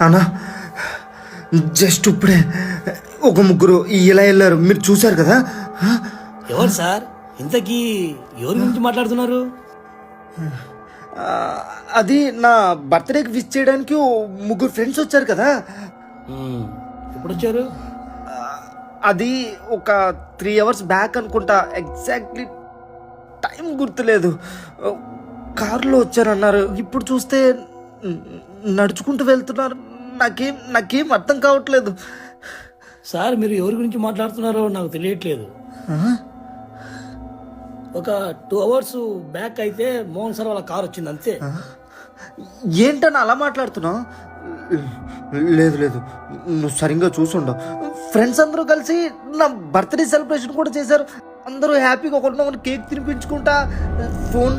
అన్నా జస్ట్ ఇప్పుడే ఒక ముగ్గురు ఇలా వెళ్ళారు, మీరు చూశారు కదా. ఎవరు సార్? ఇంతకీ ఎవరి గురించి మాట్లాడుతున్నారు? ఆ, అది నా బర్త్డేకి విష్ చేయడానికి ఓ ముగ్గురు ఫ్రెండ్స్ వచ్చారు కదా. ఎప్పుడు వచ్చారు? అది ఒక 3 hours బ్యాక్ అనుకుంటా, ఎగ్జాక్ట్లీ టైం గుర్తులేదు. కారులో వచ్చారన్నారు. ఇప్పుడు చూస్తే నడుచుకుంటూ వెళ్తున్నారు. నాకేం అర్థం కావట్లేదు. సార్ మీరు ఎవరి గురించి మాట్లాడుతున్నారో నాకు తెలియట్లేదు. ఒక 2 hours బ్యాక్ అయితే మోహన్ సార్ వాళ్ళ కార్ వచ్చింది అంతే. ఏంటన్నా అలా మాట్లాడుతున్నావు? లేదు లేదు, నువ్వు సరిగ్గా చూసుండవు. ఫ్రెండ్స్ అందరూ కలిసి నా బర్త్డే సెలబ్రేషన్ కూడా చేశారు. అందరూ హ్యాపీగా ఒకరినొకరు కేక్ తినిపించుకుంటా ఫోన్